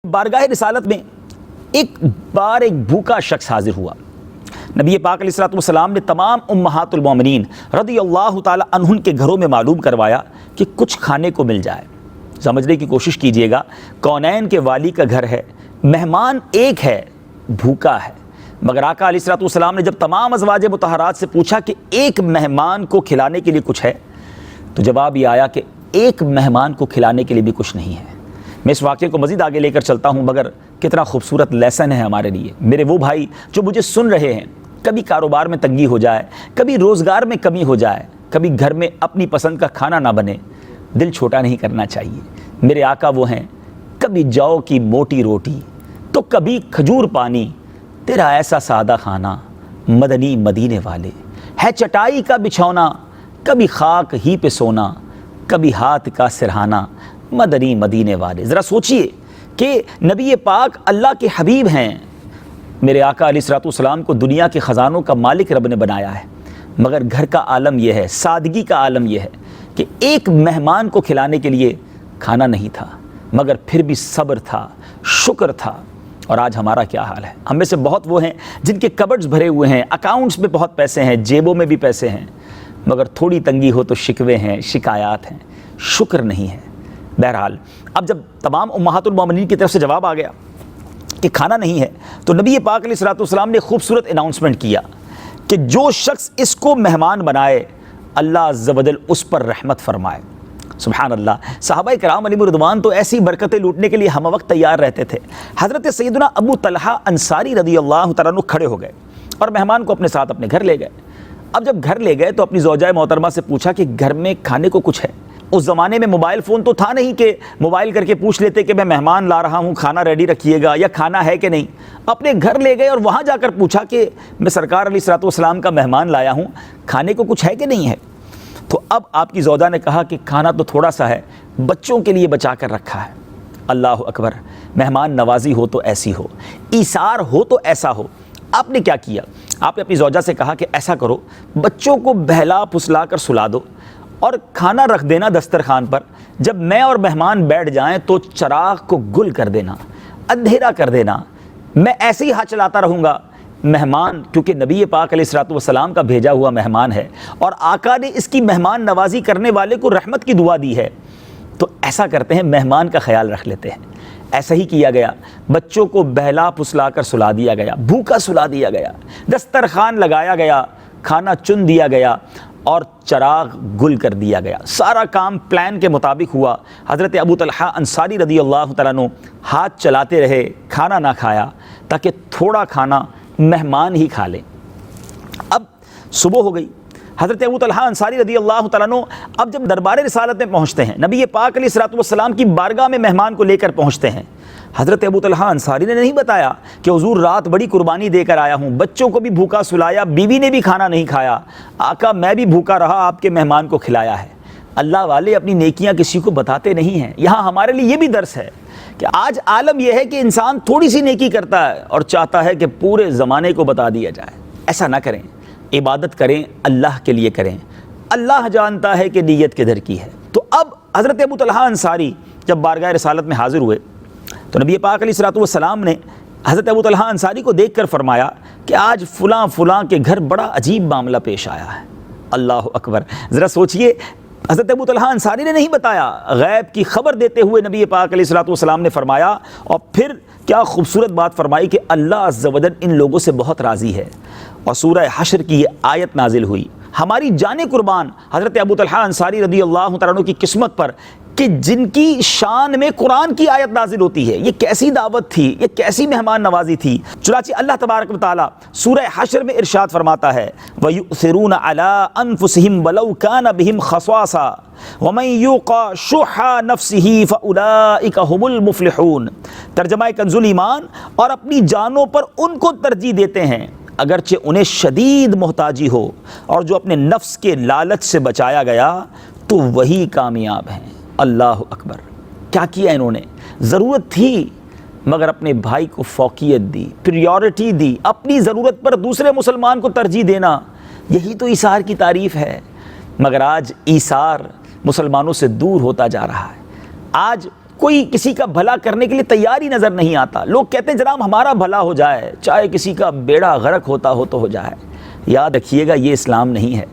बारगाह रिसालत में एक बार एक भूखा शख्स हाजिर हुआ। नबी पाक अलैहिस्सलाम ने तमाम उम्महातुल मोमिनीन रज़ियल्लाहु ताला अन्हुन के घरों में मालूम करवाया कि कुछ खाने को मिल जाए। समझने की कोशिश कीजिएगा, कौनैन के वाली का घर है, मेहमान एक है, भूखा है, मगर आका अलैहिस्सलाम ने जब तमाम अज़वाज मुतहरात से पूछा कि एक मेहमान को खिलाने के लिए कुछ है, तो जवाब ये आया कि एक मेहमान को खिलाने के लिए भी कुछ नहीं है। मैं इस वाक़े को मज़ीद आगे लेकर चलता हूँ, मगर कितना खूबसूरत लेसन है हमारे लिए। मेरे वो भाई जो मुझे सुन रहे हैं, कभी कारोबार में तंगी हो जाए, कभी रोज़गार में कमी हो जाए, कभी घर में अपनी पसंद का खाना ना बने, दिल छोटा नहीं करना चाहिए। मेरे आका वो हैं, कभी जौ की मोटी रोटी तो कभी खजूर पानी, तेरा ऐसा सादा खाना मदनी मदीने वाले, है चटाई का बिछौना कभी खाक ही पे सोना, कभी हाथ का सिरहाना मदनी मदीने वाले। ज़रा सोचिए कि नबी पाक अल्लाह के हबीब हैं, मेरे आका अलैहिस्सलाम को दुनिया के ख़ज़ानों का मालिक रब ने बनाया है, मगर घर का आलम यह है, सादगी का आलम यह है कि एक मेहमान को खिलाने के लिए खाना नहीं था, मगर फिर भी सब्र था, शुक्र था। और आज हमारा क्या हाल है? हम में से बहुत वो हैं जिनके कबर्ड्स भरे हुए हैं, अकाउंट्स में बहुत पैसे हैं, जेबों में भी पैसे हैं, मगर थोड़ी तंगी हो तो शिकवे हैं, शिकायत हैं, शुक्र नहीं है। बहरहाल, अब जब तमाम उम्महातुल मोमिनीन की तरफ से जवाब आ गया कि खाना नहीं है, तो नबी पाक अलैहिस्सलाम ने खूबसूरत अनाउंसमेंट किया कि जो शख्स इसको मेहमान बनाए, अल्लाह अज़्ज़ व जल उस पर रहमत फरमाए। सुभान अल्लाह। सहाबा किराम अलैहिम रिदवान तो ऐसी बरकतें लूटने के लिए हम वक्त तैयार रहते थे। हज़रत सैयदना अबू तलहा अंसारी रज़ियल्लाहु तआला अन्हु खड़े हो गए और मेहमान को अपने साथ अपने घर ले गए। अब जब घर ले गए तो अपनी ज़ौजा मोहतरमा से पूछा कि घर में खाने को कुछ है। उस ज़माने में मोबाइल फ़ोन तो था नहीं कि मोबाइल करके पूछ लेते कि मैं मेहमान ला रहा हूँ, खाना रेडी रखिएगा, या खाना है कि नहीं। अपने घर ले गए और वहाँ जाकर पूछा कि मैं सरकार अलैहिस्सलाम का मेहमान लाया हूँ, खाने को कुछ है कि नहीं है। तो अब आपकी ज़ौजा ने कहा कि खाना तो थोड़ा सा है, बच्चों के लिए बचा कर रखा है। अल्लाह अकबर। मेहमान नवाजी हो तो ऐसी हो, ईसार हो तो ऐसा हो। आपने क्या किया? आपने अपनी ज़ौजा से कहा कि ऐसा करो, बच्चों को बहला फुसला कर सुला दो और खाना रख देना दस्तरखान पर। जब मैं और मेहमान बैठ जाएं तो चराग को गुल कर देना, अंधेरा कर देना, मैं ऐसे ही हाथ चलाता रहूँगा। मेहमान, क्योंकि नबी पाक अलैहिस्सलाम का भेजा हुआ मेहमान है और आका ने इसकी मेहमान नवाजी करने वाले को रहमत की दुआ दी है, तो ऐसा करते हैं, मेहमान का ख्याल रख लेते हैं। ऐसा ही किया गया, बच्चों को बहला फुसला कर सुला दिया गया, भूखा सुला दिया गया, दस्तरखान लगाया गया, खाना चुन दिया गया और चराग गुल कर दिया गया। सारा काम प्लान के मुताबिक हुआ। हज़रत अबू तलहा अंसारी रज़ियल्लाहु तआला अन्हु हाथ चलाते रहे, खाना ना खाया, ताकि थोड़ा खाना मेहमान ही खा लें। अब सुबह हो गई। हज़रत अबू तलहा अंसारी रज़ियल्लाहु तआला अन्हु अब जब दरबार रिसालत में पहुँचते हैं, नबी पाक अलैहिस्सलाम की बारगाह में मेहमान को लेकर पहुँचते हैं, हज़रत अबू तलहा अंसारी ने नहीं बताया कि हुज़ूर रात बड़ी कुर्बानी देकर आया हूँ, बच्चों को भी भूखा सुलाया, बीवी ने भी खाना नहीं खाया, आका मैं भी भूखा रहा, आपके मेहमान को खिलाया है। अल्लाह वाले अपनी नेकियां किसी को बताते नहीं हैं। यहाँ हमारे लिए ये भी दर्स है कि आज आलम यह है कि इंसान थोड़ी सी नेकी करता है और चाहता है कि पूरे ज़माने को बता दिया जाए। ऐसा ना करें, इबादत करें, अल्लाह के लिए करें। अल्लाह जानता है कि नीयत किधर की है। तो अब हज़रत अबू तलहा अंसारी जब बारगाह रिसालत में हाजिर हुए तो नबी पाक अलैहिस्सलाम ने हज़रत अबू तलहा अंसारी को देख कर फरमाया कि आज फ़लाँ फ़लाँ के घर बड़ा अजीब मामला पेश आया है। अल्लाह अकबर। ज़रा सोचिए, हज़रत अबू तलहा अंसारी ने नहीं बताया, गैब की खबर देते हुए नबी पाक अलैहिस्सलाम ने फरमाया। और फिर क्या खूबसूरत बात फरमाई कि अल्लाह अज़्ज़ व जल इन लोगों से बहुत राज़ी है। और सूरह हश्र की ये आयत नाजिल हुई। हमारी जाने कुर्बान हज़रत अबू तलहा अंसारी रज़ियल्लाहु तआला अन्हु की किस्मत पर कि जिनकी शान में कुरान की आयत नाजिल होती है। ये कैसी दावत थी, ये कैसी मेहमान नवाजी थी। चुनांचे अल्लाह तबारक व तआला सूरह हश्र में इरशाद फरमाता है, वयुसिरून अला अनफुसिहिम वलौ कान बिहिम खस्वासा वमन युqa शुहा नफ्सिही फउलाइका हुमुल मुफ्लिहून। तर्जमा कंजुल ईमान, और अपनी जानों पर उनको तरजीह देते हैं अगरचे उन्हें शदीद मोहताजी हो, और जो अपने नफ्स के लालच से बचाया गया तो वही कामयाब हैं। अल्लाह अकबर। क्या किया इन्होंने? ज़रूरत थी मगर अपने भाई को फौकियत दी, प्रियोरिटी दी, अपनी ज़रूरत पर दूसरे मुसलमान को तरजीह देना, यही तो ईसार की तारीफ़ है। मगर आज ईसार मुसलमानों से दूर होता जा रहा है। आज کوئی کسی کا بھلا کرنے کے لیے تیار ہی نظر نہیں آتا. لوگ کہتے ہیں جناب ہمارا بھلا ہو جائے، چاہے کسی کا بیڑا غرق ہوتا ہو تو ہو جائے. یاد رکھیے گا یہ اسلام نہیں ہے.